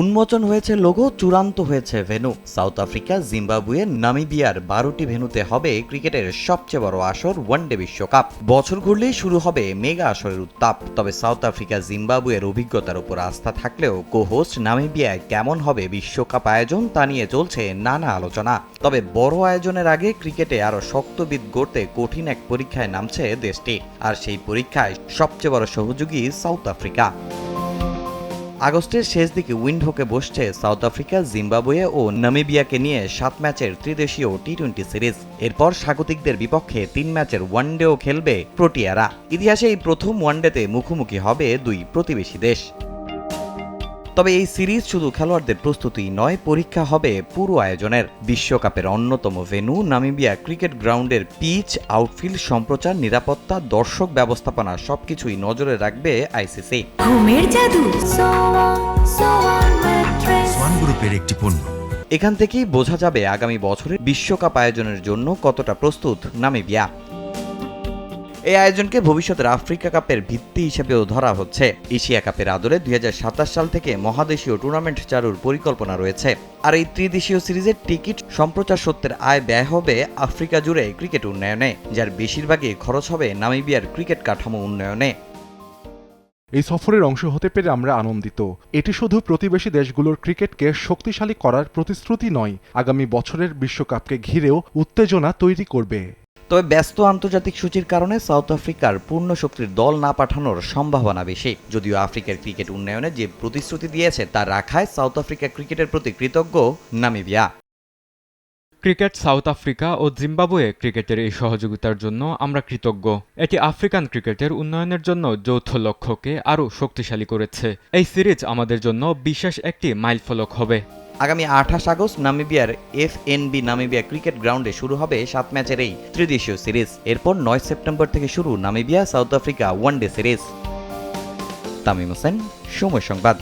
উন্মোচন হয়েছে লোগো, চূড়ান্ত হয়েছে ভেন্যু। সাউথ আফ্রিকা, জিম্বাবুয়ে, নামিবিয়ার 12টি ভেন্যুতে হবে ক্রিকেটের সবচেয়ে বড় আসর ওয়ানডে বিশ্বকাপ। বছর ঘুরলেই শুরু হবে মেগা আসরের উত্তাপ। তবে সাউথ আফ্রিকা, জিম্বাবুয়ের অভিজ্ঞতার উপর আস্থা থাকলেও কো-হোস্ট নামিবিয়ায় কেমন হবে বিশ্বকাপ আয়োজন তা নিয়ে চলছে নানা আলোচনা। তবে বড় আয়োজনের আগে ক্রিকেটে আরও শক্তবিদ গড়তে কঠিন এক পরীক্ষায় নামছে দেশটি। আর সেই পরীক্ষায় সবচেয়ে বড় সহযোগী সাউথ আফ্রিকা। আগস্টের শেষ দিকে উইন্ডহোকে বসছে সাউথ আফ্রিকা, জিম্বাবুয়ে ও নামিবিয়াকে নিয়ে 7 ম্যাচের ত্রিদেশীয় টি-20 সিরিজ। এরপর স্বাগতিকদের বিপক্ষে 3 ম্যাচের ওয়ানডেও খেলবে প্রোটিয়ারা। ইতিহাসে এই প্রথম ওয়ানডেতে মুখোমুখি হবে দুই প্রতিবেশী দেশ। তবে এই সিরিজ শুধু খেলোয়াড়দের প্রস্তুতি নয়, পরীক্ষা হবে পুরো আয়োজনের। বিশ্বকাপের অন্যতম ভেন্যু নামিবিয়া ক্রিকেট গ্রাউন্ডের পিচ, আউটফিল্ড, সম্প্রচার, নিরাপত্তা, দর্শক ব্যবস্থাপনা সবকিছুই নজরে রাখবে আইসিসি। ঘুমের জাদু সোয়ান গ্রুপের একটি পণ্য। এখান থেকেই বোঝা যাবে আগামী বছরের বিশ্বকাপ আয়োজনের জন্য কতটা প্রস্তুত নামিবিয়া। এই আয়োজনকে ভবিষ্যতের আফ্রিকা কাপের ভিত্তি হিসেবেও ধরা হচ্ছে। এশিয়া কাপের আদলে 2027 সাল থেকে মহাদেশীয় টুর্নামেন্ট চালুর পরিকল্পনা রয়েছে। আর এই ত্রিদেশীয় সিরিজের টিকিট, সম্প্রচার সত্ত্বের আয় ব্যয় হবে আফ্রিকা জুড়ে ক্রিকেট উন্নয়নে, যার বেশিরভাগই খরচ হবে নামিবিয়ার ক্রিকেট কাঠামো উন্নয়নে। এই সফরের অংশ হতে পেরে আমরা আনন্দিত। এটি শুধু প্রতিবেশী দেশগুলোর ক্রিকেটকে শক্তিশালী করার প্রতিশ্রুতি নয়, আগামী বছরের বিশ্বকাপকে ঘিরেও উত্তেজনা তৈরি করবে। তবে ব্যস্ত আন্তর্জাতিক সূচির কারণে সাউথ আফ্রিকার পূর্ণ শক্তির দল না পাঠানোর সম্ভাবনা বেশি। যদিও আফ্রিকার ক্রিকেট উন্নয়নে যে প্রতিশ্রুতি দিয়েছে তা রাখায় সাউথ আফ্রিকা ক্রিকেটের প্রতি কৃতজ্ঞ নামিবিয়া। ক্রিকেট সাউথ আফ্রিকা ও জিম্বাবুয়ে ক্রিকেটের এই সহযোগিতার জন্য আমরা কৃতজ্ঞ। এটি আফ্রিকান ক্রিকেটের উন্নয়নের জন্য যৌথ লক্ষ্যকে আরও শক্তিশালী করেছে। এই সিরিজ আমাদের জন্য বিশেষ একটি মাইলফলক হবে। আগামী 28 আগস্ট নামিবিয়ার এফএনবি নামিবিয়া ক্রিকেট গ্রাউন্ডে শুরু হবে 7 ম্যাচের এই ত্রিদেশীয় সিরিজ। এরপর 9 সেপ্টেম্বর থেকে শুরু Namibia south Africa one day series. Tamim Hossain, সময় সংবাদ।